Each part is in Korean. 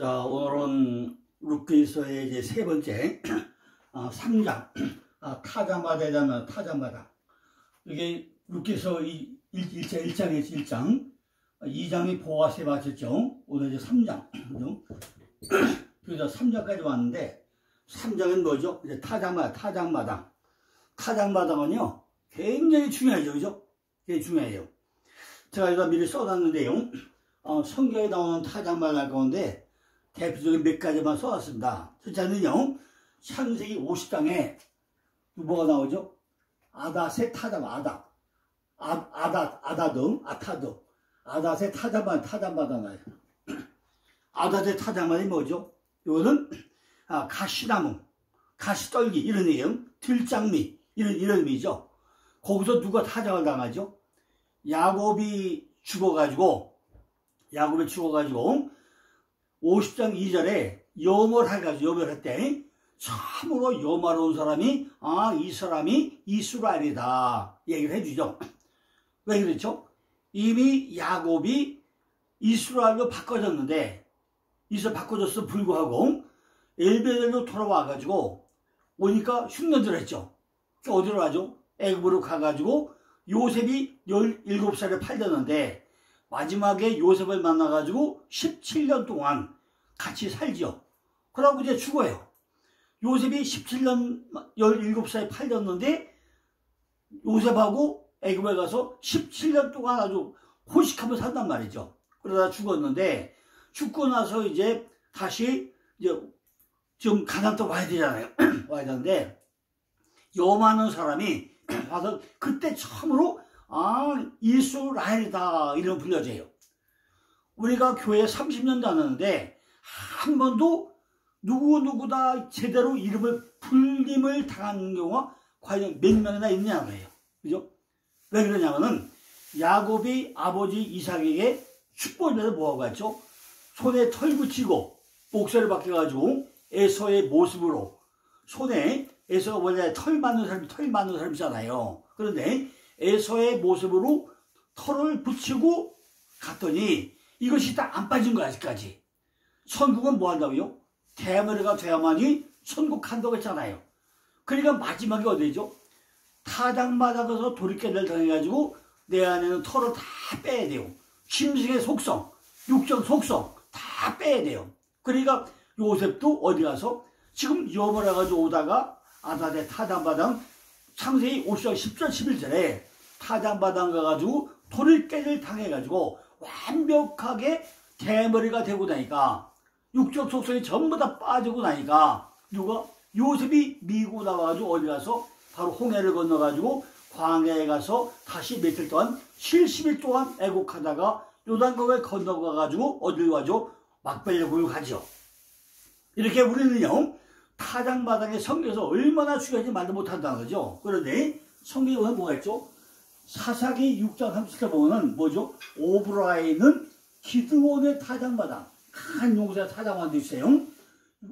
자, 오늘은 룻기서의 이제 세 번째 3장 타장마다잖아. 타장마다 이게 룻기서 1장에서 1장 2장이 보아스에 맞췄죠. 오늘 이제 3장 그래서 3장까지 왔는데 3장은 뭐죠? 이제 타장마당. 타장마당은요 굉장히 중요하죠. 그죠? 굉장히 중요해요. 제가 여기다 미리 써놨는데요. 성경에 나오는 타장마당 가운데 대표적인 몇 가지만 써놨습니다. 첫째는요, 창세기 50장에 뭐가 나오죠? 아닷의 타장, 아닷의 타장마당 나요. 아닷의 타장마당이 뭐죠? 이거는 가시나무, 가시떨기 이런 의미예요. 들장미 이런 의미죠. 거기서 누가 타장을 당하죠? 야곱이 죽어가지고 50장 2절에 염을 때 참으로 염화로운 사람이 이 사람이 이스라엘이다 얘기를 해주죠. 왜 그렇죠? 이미 야곱이 이스라엘로 바꿔졌는데 바꿔졌어 불구하고 엘베델로 돌아와가지고 오니까 흉년들 했죠. 어디로 가죠? 애굽으로 가가지고 요셉이 17살에 팔렸는데 마지막에 요셉을 만나가지고 17년 동안 같이 살지요. 그러고 이제 죽어요. 요셉이 17살에 팔렸는데 요셉하고 애굽에 가서 17년 동안 아주 호식하며 산단 말이죠. 그러다 죽었는데 죽고 나서 이제 다시 좀 가나안 또 와야 되잖아요. 와야 되는데 염하는 사람이 와서 그때 처음으로 이스라엘이다 이런 불려져요. 우리가 교회 30년 다녔는데 한 번도 누구다 제대로 불림을 당한 경우가 과연 몇 명이나 있느냐 거예요. 그죠? 왜 그러냐면은 야곱이 아버지 이삭에게 축복을 받아서 뭐하고 갔죠? 손에 털 붙이고 목소리를 바뀌어가지고 에서의 모습으로 손에 에서가 원래 털 많은 사람이잖아요. 그런데 에서의 모습으로 털을 붙이고 갔더니 이것이 다 안 빠진 거야 아직까지. 천국은 뭐 한다고요? 대머리가 돼야만이 천국한다고 했잖아요. 그러니까 마지막에 어디죠? 타장마다 가서 도리깨를 당해가지고 내 안에는 털을 다 빼야 돼요. 심승의 속성, 육적 속성 다 빼야 돼요. 그러니까 요셉도 어디 가서 지금 염을 해가지고 오다가 아닷의 타장마당 창세기 50장 10절 11절에 타장마당 가가지고 도리깨를 당해가지고 완벽하게 대머리가 되고 나니까 육적 속성이 전부 다 빠지고 나니까 요셉이 미국 나와가지고 어디 가서 바로 홍해를 건너가지고 광야에 가서 다시 며칠 동안 70일 동안 애국하다가 요단강을 건너가가지고 어디로 가죠? 막벨리고를 가죠. 이렇게 우리는요 타장마당의 성경에서 얼마나 중요한지 말도 못한다는 거죠. 그런데 성경에 보면 뭐가 있죠? 사사기 6장 37절 보면 뭐죠? 오브라에 있는 기드온의 타장마당 큰 용사의 타장마당도 있어요.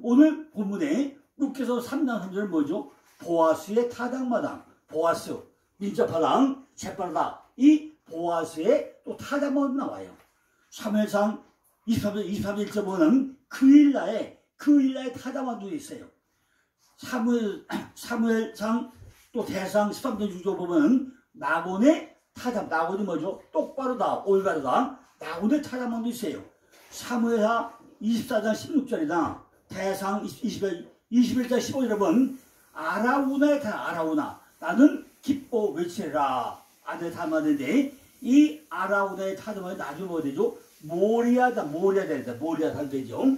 오늘 본문에 룻기서 3장 3절은 뭐죠? 보아스의 타장마당, 보아스 민첩하당 재빠르다 이 보아스의 또 타장마당 나와요. 3회상 23절 보면 그일라의 타장마당도 있어요. 사무엘상 또 대상 13장 6절 보면 나곤의 타장, 나곤이 뭐죠? 똑바르다, 올바르다. 나곤의 타장마당도 있어요. 사무엘하 24장 16절이나 대상 21장 15절에 보면 아라우나의 타장, 아라우나. 나는 기뻐 외치라. 아들 타장마당인데 이 아라우나의 타장마당이 나중에 뭐 되죠? 모리아산 되죠.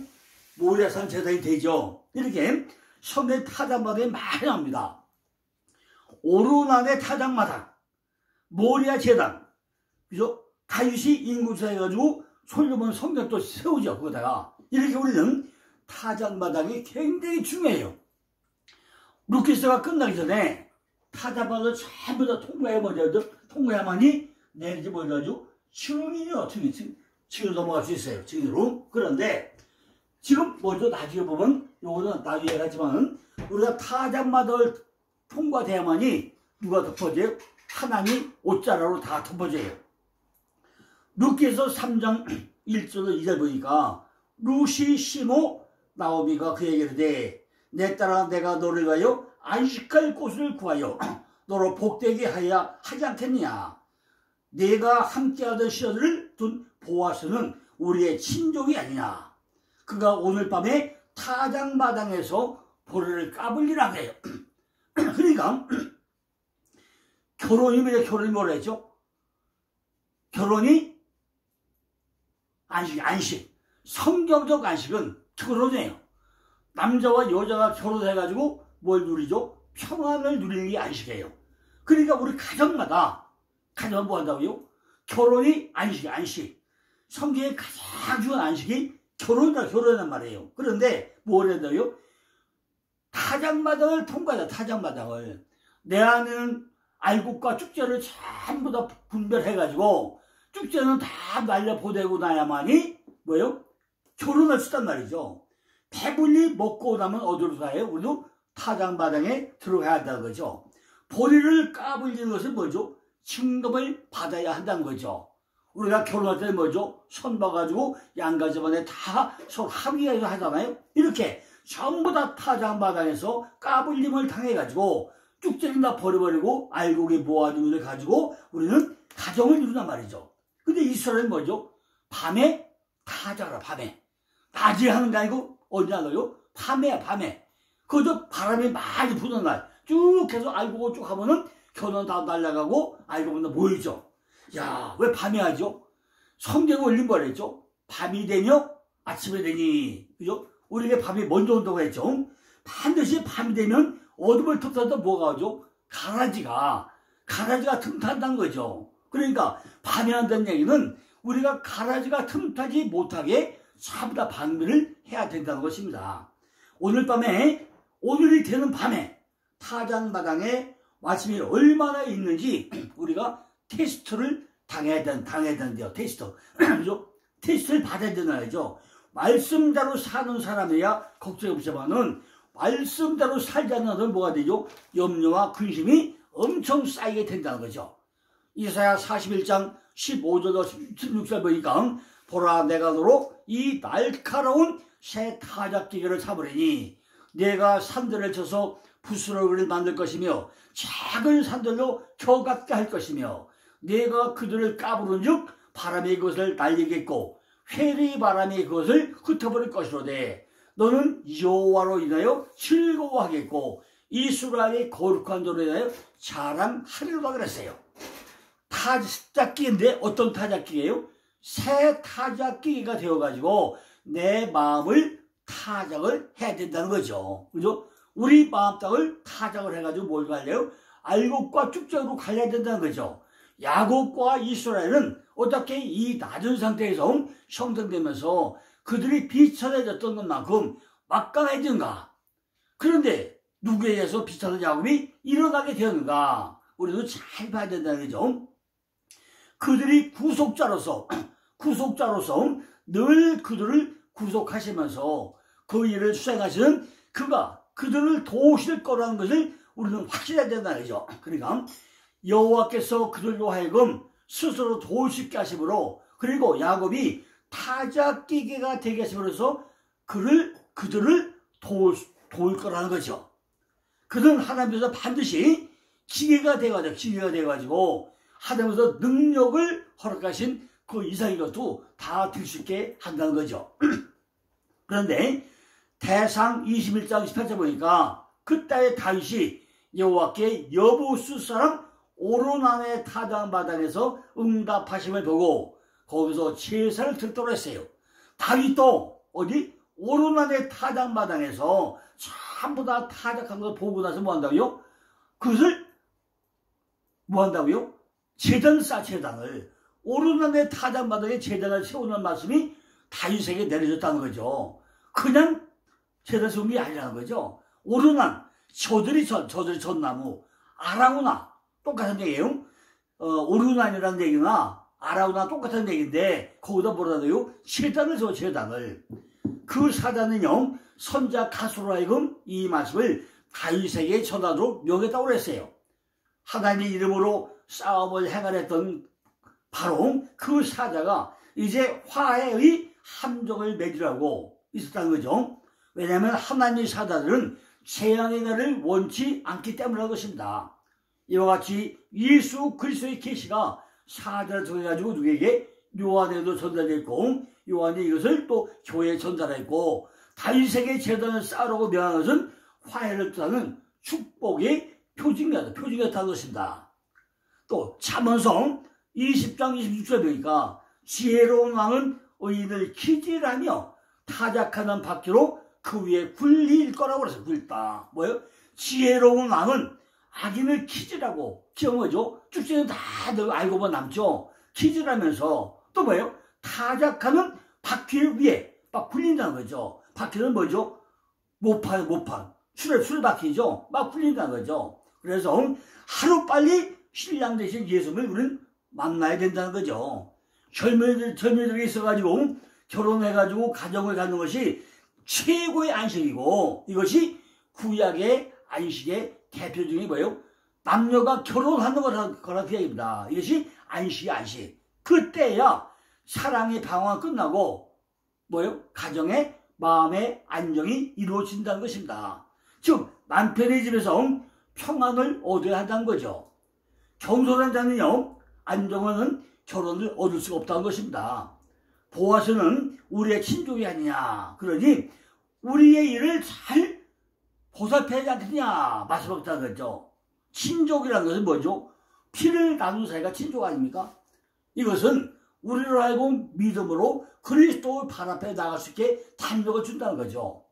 모리아산 제단이 되죠. 이렇게 성경의 타장마당이 많이 나옵니다. 오르난의 타장마당, 모리아 제단, 그죠? 다윗이 인구조사해가지고 솔로몬 성전 또 세우죠. 거기다가 이렇게 우리는 타장마당이 굉장히 중요해요. 룻기서가 끝나기 전에 타장마당을 전부 다 통과해야만이 내일지 뭐라죠? 증인이요. 증인으로 넘어갈 수 있어요. 증인으로. 그런데 지금 뭐죠? 나중에 보면 요거는 나중에 하지만 우리가 타장마당을 통과돼야만이 누가 덮어져요? 하나님 옷자락으로 다 덮어져요. 룻기서 3장 1절로 2절 보니까 루시시모 나오미가 그에게 이르되 내 딸아 내가 너를 위하여 안식할 곳을 구하여 너로 복되게 하여야 하지 않겠느냐. 내가 함께하던 시절을 둔 보아스는 우리의 친족이 아니냐. 그가 오늘 밤에 타작마당에서 보리를 까불리라 그래요. 그러니까 결혼이 뭐라 했죠? 결혼이 안식. 성경적 안식은 결혼이에요. 남자와 여자가 결혼해가지고 뭘 누리죠? 평안을 누리는 게 안식이에요. 그러니까 우리 가정마다 뭐 한다고요? 결혼이 안식. 성경의 가장 중요한 안식이 결혼이란 말이에요. 그런데 뭘 한다고요? 타작마당을 통과하자. 타작마당을. 내 안에는 알곡과 쭉제를 전부 다 분별해가지고 쭉제는 다 날려보내고 나야만이 뭐예요? 결혼할 수 있단 말이죠. 배불리 먹고 나면 어디로 가요? 우리도 타작마당에 들어가야 한다는 거죠. 보리를 까불리는 것은 뭐죠? 증거를 받아야 한다는 거죠. 우리가 결혼할 때는 뭐죠? 손 봐가지고 양가 집안에 다 서로 합의해서 하잖아요. 이렇게 전부 다 타작마당에서 까불림을 당해가지고 쭉제는 다 버려버리고 알곡이 모아둔 것을 가지고 우리는 가정을 이룬단 말이죠. 근데 이스라엘은 뭐죠? 밤에 타작하라. 밤에. 낮에 하는 게 아니고 어디 하나요? 밤에야. 밤에. 그저 바람이 많이 부는 날 쭉 해서 알곡을 쭉 하면은 겨는 다 날아가고 알곡은 다 모이죠. 야, 왜 밤에 하죠? 성경에 올린 뭐라 했죠? 밤이 되며 아침이 되니. 그죠? 우리에게 밤이 먼저 온다고 했죠. 반드시 밤이 되면 어둠을 틈타다 뭐가 하죠? 가라지가 틈탄다는 거죠. 그러니까 밤에 한다는 얘기는 우리가 가라지가 틈타지 못하게 전부 다 방비를 해야 된다는 것입니다. 오늘 밤에, 오늘이 되는 밤에 타작마당에 마침이 얼마나 있는지 우리가 테스트를 당해야 된대요. 테스트. 그죠? 테스트를 받아야 되나요? 말씀대로 사는 사람이야 걱정이 없지만은 말씀대로 살지 않는 사람은 뭐가 되죠? 염려와 근심이 엄청 쌓이게 된다는 거죠. 이사야 41장 15절로 16절 보니까 보라 내가 너로 이 날카로운 새 타작기계를 잡으리니 내가 산들을 쳐서 부스러기를 만들 것이며 작은 산들로 겨같게 할 것이며 내가 그들을 까부른 즉 바람이 그것을 날리겠고 회리 바람이 그것을 흩어버릴 것이로되 너는 여호와로 인하여 즐거워하겠고 이스라엘의 거룩한 도로 인하여 자랑하리로다 그랬어요. 타작기인데 어떤 타작기예요? 새 타작기가 되어가지고 내 마음을 타작을 해야 된다는 거죠. 그죠? 우리 마음 땅을 타작을 해가지고 뭘 갈래요? 알곡과 쭉적으로 갈려야 된다는 거죠. 야곱과 이스라엘은 어떻게 이 낮은 상태에서 형성되면서 그들이 비천해졌던 것만큼 막강해진가? 그런데 누구에 의해서 비천한 야곱이 일어나게 되었는가? 우리도 잘 봐야 된다는 거죠. 그들이 구속자로서 늘 그들을 구속하시면서 그 일을 수행하시는 그가 그들을 도우실 거라는 것을 우리는 확신해야 된다는 거죠. 그러니까 여호와께서 그들로 하여금 스스로 도울 수 있게 하심으로 그리고 야곱이 타작기계가 되게 하심으로써 그들을 도울 거라는 거죠. 그들은 하나님께서 반드시 기계가 되어가지고 하나님께서 능력을 허락하신 그 이상의 것도 다 들 수 있게 한다는 거죠. 그런데 대상 21장 18절 보니까 그때의 다윗이 여호와께 여부수 사람 오르난의 타작마당에서 응답하심을 보고 거기서 제사를 드리도록 했어요. 다윗도 어디? 오르난의 타작마당에서 전부 다 타작한 걸 보고 나서 뭐 한다고요? 그것을 뭐 한다고요? 제단을 오르난의 타작마당에 제단을 세우는 말씀이 다윗에게 내려졌다는 거죠. 그냥 제단 세운 게 아니라는 거죠. 오르난, 저들이 전나무, 아라우나 똑같은 얘기예요. 오르난이라는 얘기나 아라우나 똑같은 얘기인데 거기다 뭐라고요? 제단을 세워 제단을. 그 사단은요 선자 가수로 하여금 이 말씀을 다윗에게 전하도록 명했다고 그랬어요. 하나님의 이름으로 싸움을 행하랬던 바로 그 사자가 이제 화해의 함정을 맺으라고 있었다는 거죠. 왜냐하면 하나님의 사자들은 재앙의 날을 원치 않기 때문이라는 것입니다. 이와 같이 예수 그리스도의 계시가 사자를 통해가지고 누구에게? 요한에도 전달됐고, 요한이 이것을 또 교회에 전달했고, 다윗에게 제단을 쌓으라고 명한 것은 화해를 뜻하는 축복의 표징이었다는 것입니다. 또 잠언성 20장 26절 보니까 지혜로운 왕은 의인을 기질하며 타작하는 바퀴로 그 위에 굴릴 거라고 그래서 굴다. 뭐예요? 지혜로운 왕은 악인을 기질하고 기억 뭐죠? 쭉지는 다 알고 보면 남죠. 기질하면서 또 뭐예요? 타작하는 바퀴 위에 막 굴린다는 거죠. 바퀴는 뭐죠? 모판 수레바퀴죠. 막 굴린다는 거죠. 그래서 하루빨리 신랑 대신 예수님을 우리는 만나야 된다는 거죠. 젊은이들이 있어가지고 결혼해가지고 가정을 갖는 것이 최고의 안식이고, 이것이 구약의 안식의 대표 중에 뭐예요? 남녀가 결혼하는 거라 그 얘기입니다. 이것이 안식. 그때야 사랑의 방황이 끝나고 뭐예요? 가정의 마음의 안정이 이루어진다는 것입니다. 즉 남편의 집에서 평안을 얻어야 한다는 거죠. 경솔한 자는요, 안정은 결혼을 얻을 수가 없다는 것입니다. 보아스는 우리의 친족이 아니냐. 그러니 우리의 일을 잘 보살펴야지 않겠냐 말씀하셨다는 거죠. 친족이라는 것은 뭐죠? 피를 나눈 사이가 친족 아닙니까? 이것은 우리로 알고 믿음으로 그리스도의 발 앞에 나갈 수 있게 담력을 준다는 거죠.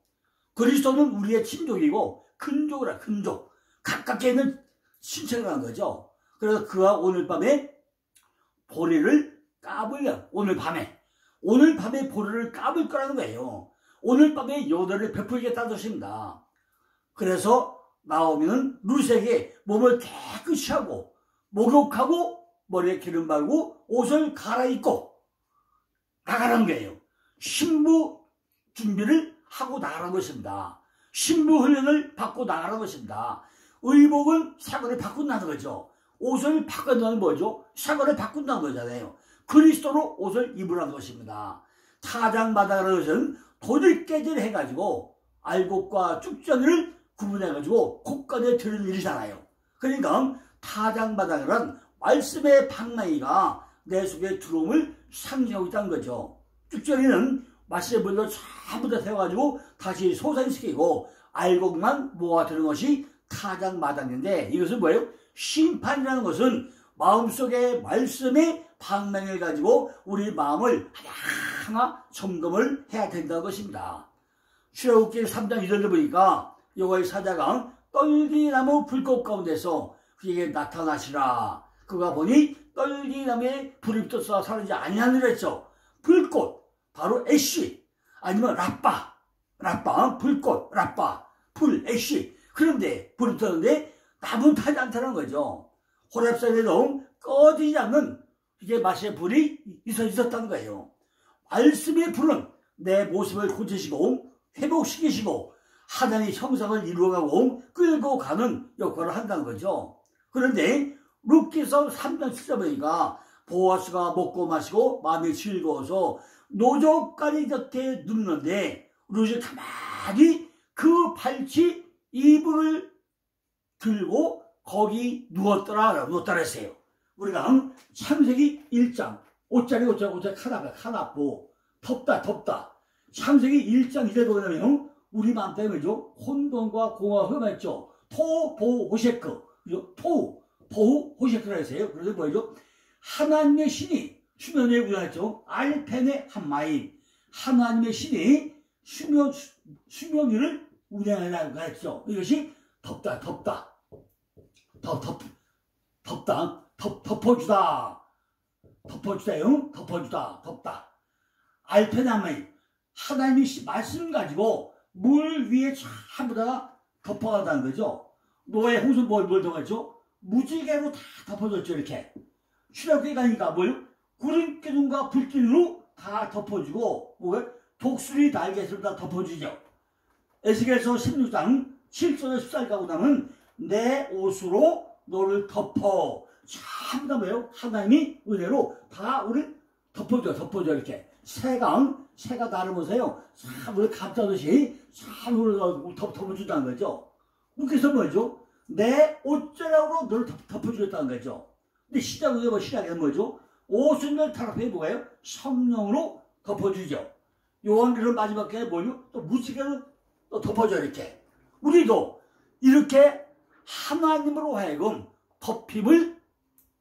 그리스도는 우리의 친족이고 큰족, 가깝게 있는 친척이라는 거죠. 그래서 그가 오늘 밤에 보리를 오늘 밤에 보리를 까불 거라는 거예요. 오늘 밤에 요대를 베풀겠다는 것입니다. 그래서 나오미는 룻에게 몸을 깨끗이 하고 목욕하고 머리에 기름 바르고 옷을 갈아입고 나가는 거예요. 신부 준비를 하고 나가는 것입니다. 신부 훈련을 받고 나가는 것입니다. 의복은 사과를 바꾼다는 거죠. 옷을 바꾼다는 뭐죠? 사과를 바꾼다는 거잖아요. 그리스도로 옷을 입으라는 것입니다. 타작마당이라는 것은 도들깨질 해가지고 알곡과 쭉전을 구분해가지고 곳간에 드는 일이잖아요. 그러니까 타작마당이란 말씀의 방망이가 내 속에 들어옴을 상징하고 있다는 거죠. 쭉전이는 말씀의 물로 전부 다 세워가지고 다시 소생시키고 알곡만 모아두는 것이 타작마당인데, 이것은 뭐예요? 심판이라는 것은 마음속에 말씀의 방망이를 가지고 우리 마음을 하나하나 점검을 해야 된다는 것입니다. 출애굽기 3장 2절에 보니까 여호와의 사자가 떨기나무 불꽃 가운데서 그에게 나타나시라. 그가 보니 떨기나무에 불이 붙어서 사는지 아니하느라 했죠. 불꽃, 바로 애쉬, 아니면 불꽃, 불, 애쉬. 그런데 불이 붙었는데 나무는 타지 않다는 거죠. 호렙산에도 꺼지지 않는 이게 맛의 불이 있었다는 거예요. 말씀의 불은 내 모습을 고치시고 회복시키시고 하나님의 형상을 이루어가고 끌고 가는 역할을 한다는 거죠. 그런데 룻기서 3장 7절 보니까 보아스가 먹고 마시고 마음이 즐거워서 노적간이 곁에 눕는데 룻이 가만히 그 발치 이불을 들고 거기 누웠더라 했어요. 우리가 창세기 1장 5짜리 카나포 덥다. 창세기 1장 2절 보면 우리 마음 때문에 혼돈과 공허가 흠했죠. 토보호셰크, 토보호셰크라 했어요. 그래서 뭐죠? 하나님의 신이 수면 위에 운행했죠. 알펜의 한마임, 하나님의 신이 수면 위를 운행하라고 했죠. 이것이 덮어주다. 알펜의 한마임, 하나님의 말씀 가지고 물 위에 전부 다 덮어간다는 거죠. 노예 홍수 뭘 덮었죠? 무지개로 다 덮어줬죠. 이렇게 출애굽기 가니까 뭐요? 구름 기둥과 불길로 다 덮어주고 독수리 날개로 다 덮어주죠. 에스겔서 16장 7절에 14절 가고 나면 내 옷으로 너를 덮어. 전부 다 하나님이 은혜로 다 우리 덮어줘 이렇게. 새가 나를 보세요. 참 우리 감자듯이 참 덮어준다는 거죠. 그래서 뭐죠? 내 옷자락으로 너를 덮어주겠다는 거죠. 근데 시작에는 뭐죠? 옷은 널 타락해 뭐예요? 성령으로 덮어주죠. 요한계시록 마지막 게 뭐죠? 또 무지개로 또 덮어줘 이렇게. 우리도 이렇게 하나님으로 하여금 덮임을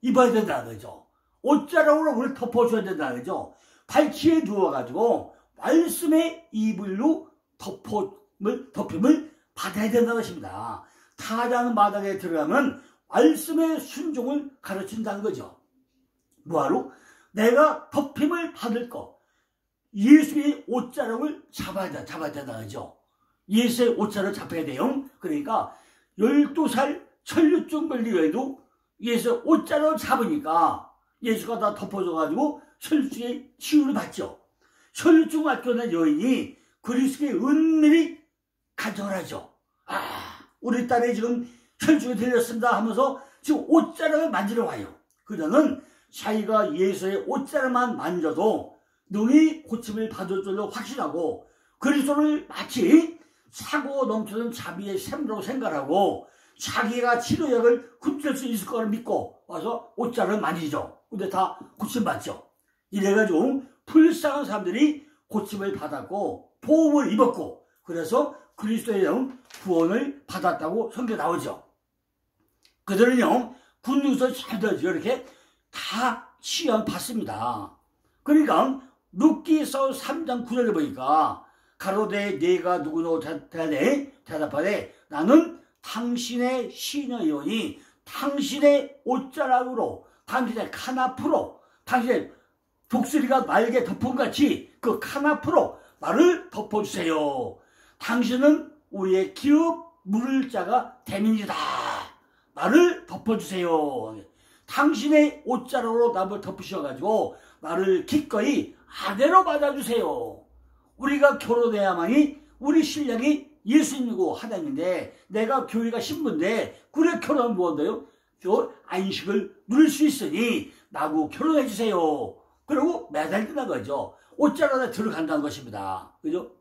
입어야 된다는 거죠. 옷자락으로 우리를 덮어줘야 된다는 거죠. 발치에 누워가지고 말씀의 이불로 덮임을 받아야 된다는 것입니다. 타장 마당에 들어가면 말씀의 순종을 가르친다는 거죠. 뭐하러? 내가 덮임을 받을 것. 예수의 옷자락을 잡아야 된다는 거죠. 예수의 옷자락을 잡아야 돼요. 그러니까 12살 천류증 걸리고도 예수의 옷자락을 잡으니까 예수가 다 덮어줘가지고 천류증의 치유를 받죠. 천류증 맞고 난 여인이 그리스도의 은밀히 간청을 하죠. 우리 딸이 지금 천류증에 들렸습니다 하면서 지금 옷자락을 만지러 와요. 그녀는 자기가 예수의 옷자락만 만져도 능히 고침을 받을 줄로 확신하고 그리스도를 마치 사고 넘치는 자비의 샘으로 생각하고 자기가 치료약을 흡수할 수 있을 거를 믿고 와서 옷자락을 만지죠. 근데 다 고침받죠. 이래가지고 불쌍한 사람들이 고침을 받았고 보험을 입었고 그래서 그리스도의 영 구원을 받았다고 성경에 나오죠. 그들은요 군중에서 잘 이렇게 다 치유를 받습니다. 그러니까 룻기서 3장 9절에 보니까 가로되 네가 누구노 대답하되 나는 당신의 시녀이오니 당신의 옷자락으로 당신의 카나프로 당신의 독수리가 날개 덮음같이 그 카나프로 나를 덮어주세요. 당신은 우리의 기업 물을 자가 됨이니이다. 나를 덮어주세요. 당신의 옷자락으로 나를 덮으셔가지고 나를 기꺼이 아내로 받아주세요. 우리가 결혼해야만이 우리 신랑이 예수님이고 하나님인데 내가 교회가 신부인데 그래 결혼하면 뭐한대요? 안식을 누릴 수 있으니 나하고 결혼해주세요. 그리고 매달린다는 거죠. 옷자락에 들어간다는 것입니다. 그죠?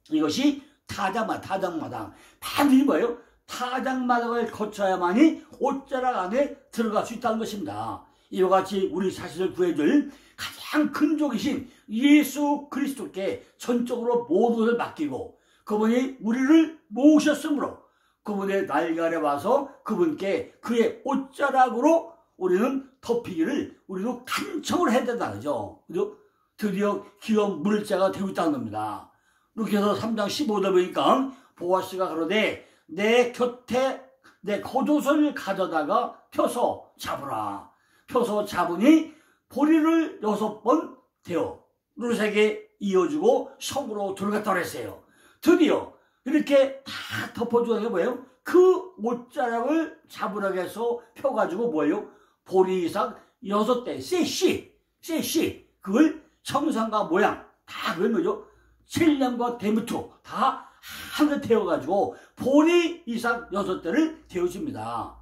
이것이 타장마당. 반드시 뭐예요? 타장마당을 거쳐야만이 옷자락 안에 들어갈 수 있다는 것입니다. 이와 같이 우리 자신을 구해줄 가장 근족이신 예수 그리스도께 전적으로 모든 것을 맡기고 그분이 우리를 모으셨으므로 그분의 날개 아래 와서 그분께 그의 옷자락으로 우리는 덮이기를 우리도 간청을 해야 된다는 거죠. 그죠? 드디어 기업 물을 자가 되고 있다는 겁니다. 이렇게 해서 3장 15절 보니까 보아스가 가로되 내 곁에 내 겉옷을 가져다가 펴서 잡으라. 펴서 잡으니 보리를 6번 대어 룻에게 이어주고 성으로 들어갔다 그랬어요. 드디어 이렇게 다 덮어주는 게 뭐예요? 그 옷자락을 잡으라고 해서 펴가지고 뭐예요? 보리 이상 6대 셋이 그걸 형상과 모양 다 그걸 뭐죠? 칠량과 대무투 다 하늘 태워가지고 보리 이상 6대를 태워줍니다.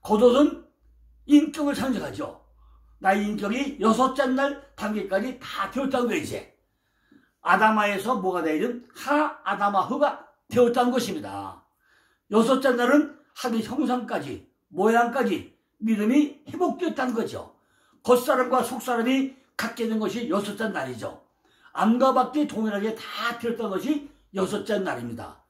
겉옷은 인격을 상징하죠. 나의 인격이 6째 날 단계까지 다 되었다는 거예요. 이제 아담아에서 뭐가 되든 아담아흐가 되었다는 것입니다. 6째 날은 하나님의 형상까지 모양까지 믿음이 회복되었다는 거죠. 겉사람과 속사람이 갖게 된 것이 6째 날이죠. 암과 밖에 동일하게 다 되었다는 것이 6째 날입니다.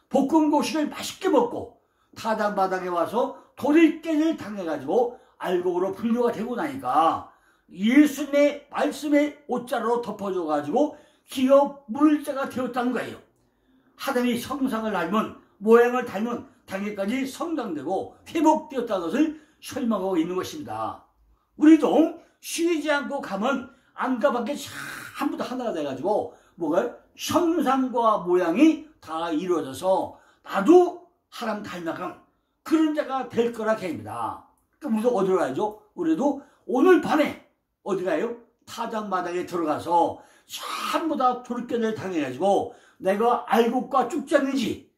볶은 고식을 맛있게 먹고 타당바당에 와서 도리깨를 당해가지고 알곡으로 분류가 되고 나니까 예수님의 말씀의 옷자락으로 덮어줘가지고 기업 물자가 되었다는 거예요. 하나님의 형상을 닮은 모양을 닮은 단계까지 성장되고 회복되었다는 것을 설명하고 있는 것입니다. 우리도 쉬지 않고 가면 안과 밖에 전부 다 하나가 돼가지고 뭐가 형상과 모양이 다 이루어져서 나도 하나님 닮아간 그런 자가 될 거라 계획입니다. 그럼 우리도 어디로 가야죠? 우리도 오늘 밤에 어디 가요? 타장마당에 들어가서 전부 다 돌견을 당해가지고 내가 알곡과 쭉장인지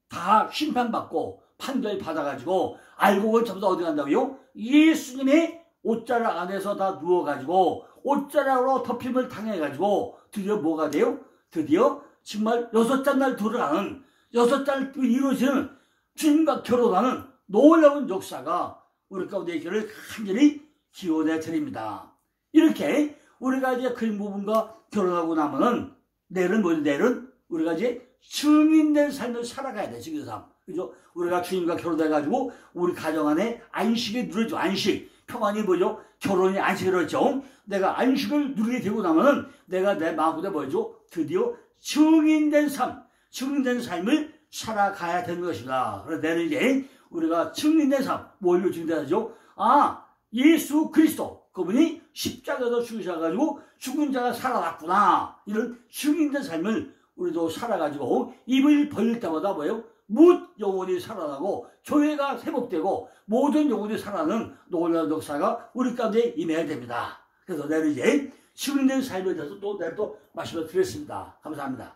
다 심판받고 판결 받아가지고 알곡을 전부 다 어디 간다고요? 예수님의 옷자락 안에서 다 누워가지고 옷자락으로 덮임을 당해가지고 드디어 뭐가 돼요? 드디어 정말 6잔날 들어가는 6잔 이루어지는 주님과 결혼하는 놀라운 역사가 우리 가운데 있기를 간절히 기원해 드립니다. 이렇게 우리가 이제 그림 부분과 결혼하고 나면은 내일은 뭐지? 내일은 우리가 이제 증인된 삶을 살아가야 돼. 증인된 삶. 그죠? 우리가 주님과 결혼해가지고 우리 가정 안에 안식이 누려져. 안식. 평안이 뭐죠? 결혼이 안식이라고 했죠. 내가 안식을 누리게 되고 나면은 내가 내 마음보다 뭐죠? 드디어 증인된 삶. 증인된 삶을 살아가야 되는 것이다. 그래서 내일 이제 우리가 증인된 삶. 뭘로 증인되죠? 아, 예수 그리스도. 그분이 십자가에서 죽으셔가지고 죽은 자가 살아났구나. 이런 증인된 삶을 우리도 살아가지고 입을 벌릴 때마다 뭐예요? 뭇 영혼이 살아나고 교회가 회복되고 모든 영혼이 살아나는 놀라운 역사가 우리 가운데 임해야 됩니다. 그래서 내일 이제 증인된 삶에 대해서 또 내일 또 말씀을 드렸습니다. 감사합니다.